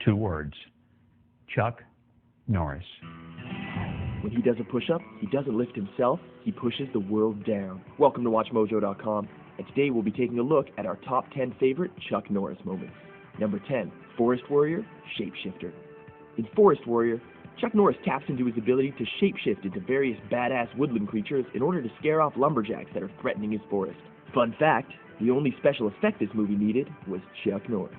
2 words. Chuck Norris. When he does a push-up, he doesn't lift himself, he pushes the world down. Welcome to WatchMojo.com, and today we'll be taking a look at our top 10 favorite Chuck Norris moments. Number 10, Forest Warrior, Shapeshifter. In Forest Warrior, Chuck Norris taps into his ability to shapeshift into various badass woodland creatures in order to scare off lumberjacks that are threatening his forest. Fun fact, the only special effect this movie needed was Chuck Norris.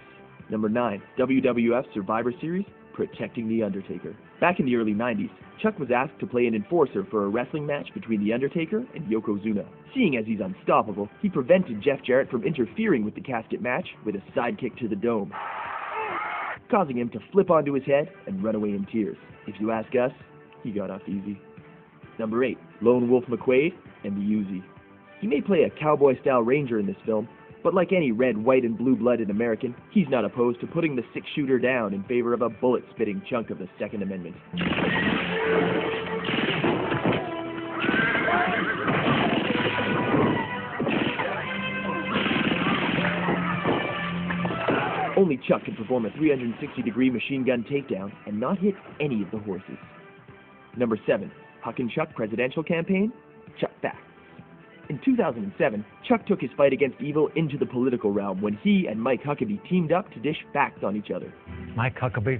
Number 9, WWF Survivor Series, Protecting the Undertaker. Back in the early 90s, Chuck was asked to play an enforcer for a wrestling match between The Undertaker and Yokozuna. Seeing as he's unstoppable, he prevented Jeff Jarrett from interfering with the casket match with a sidekick to the dome, causing him to flip onto his head and run away in tears. If you ask us, he got off easy. Number 8, Lone Wolf McQuaid and the Uzi. He may play a cowboy-style ranger in this film, but like any red, white, and blue-blooded American, he's not opposed to putting the six-shooter down in favor of a bullet-spitting chunk of the Second Amendment. Only Chuck can perform a 360-degree machine gun takedown and not hit any of the horses. Number 7, Huck and Chuck Presidential Campaign, Chuck Facts. In 2007, Chuck took his fight against evil into the political realm when he and Mike Huckabee teamed up to dish facts on each other. Mike Huckabee.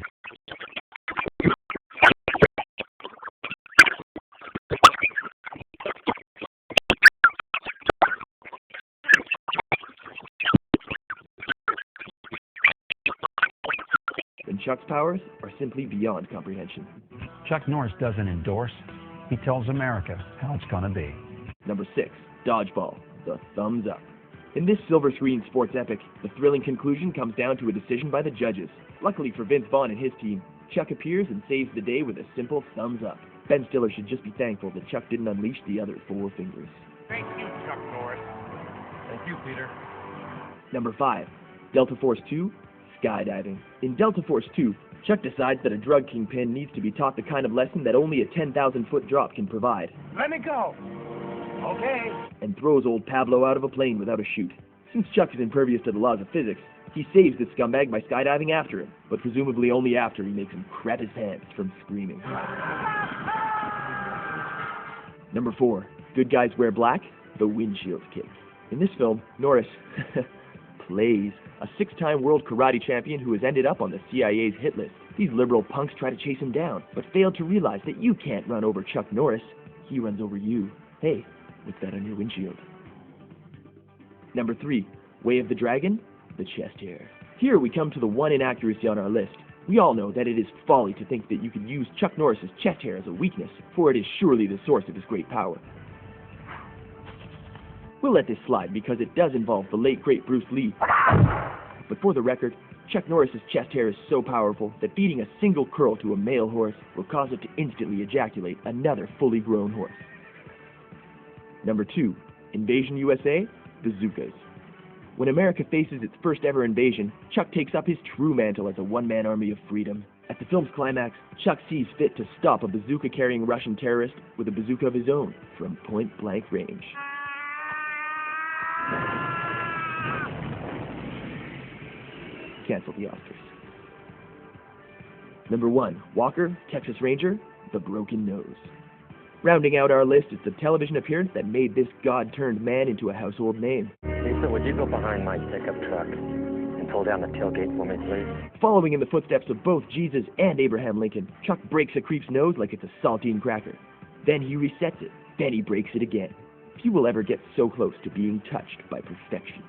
And Chuck's powers are simply beyond comprehension. Chuck Norris doesn't endorse. He tells America how it's going to be. Number 6, Dodgeball, the thumbs up. In this silver screen sports epic, the thrilling conclusion comes down to a decision by the judges. Luckily for Vince Vaughn and his team, Chuck appears and saves the day with a simple thumbs up. Ben Stiller should just be thankful that Chuck didn't unleash the other 4 fingers. Thank you, Chuck Norris. Thank you, Peter. Number 5, Delta Force 2, Skydiving. In Delta Force 2, Chuck decides that a drug kingpin needs to be taught the kind of lesson that only a 10,000-foot drop can provide. Let me go. Okay. And throws old Pablo out of a plane without a chute. Since Chuck is impervious to the laws of physics, he saves this scumbag by skydiving after him, but presumably only after he makes him crap his pants from screaming. Number 4, Good Guys Wear Black, The Windshield Kick. In this film, Norris plays a 6-time world karate champion who has ended up on the CIA's hit list. These liberal punks try to chase him down, but fail to realize that you can't run over Chuck Norris. He runs over you. Hey, what's that on your windshield? Number 3, Way of the Dragon, the chest hair. Here we come to the one inaccuracy on our list. We all know that it is folly to think that you could use Chuck Norris's chest hair as a weakness, for it is surely the source of his great power. We'll let this slide because it does involve the late great Bruce Lee. But for the record, Chuck Norris's chest hair is so powerful that feeding a single curl to a male horse will cause it to instantly ejaculate another fully grown horse. Number 2, Invasion USA, Bazookas. When America faces its first ever invasion, Chuck takes up his true mantle as a one-man army of freedom. At the film's climax, Chuck sees fit to stop a bazooka-carrying Russian terrorist with a bazooka of his own from point-blank range. Cancel the Oscars. Number 1, Walker, Texas Ranger, The Broken Nose. Rounding out our list is the television appearance that made this god-turned-man into a household name. Lisa, would you go behind my pickup truck and pull down the tailgate for me, please? Following in the footsteps of both Jesus and Abraham Lincoln, Chuck breaks a creep's nose like it's a saltine cracker. Then he resets it. Then he breaks it again. Few will ever get so close to being touched by perfection.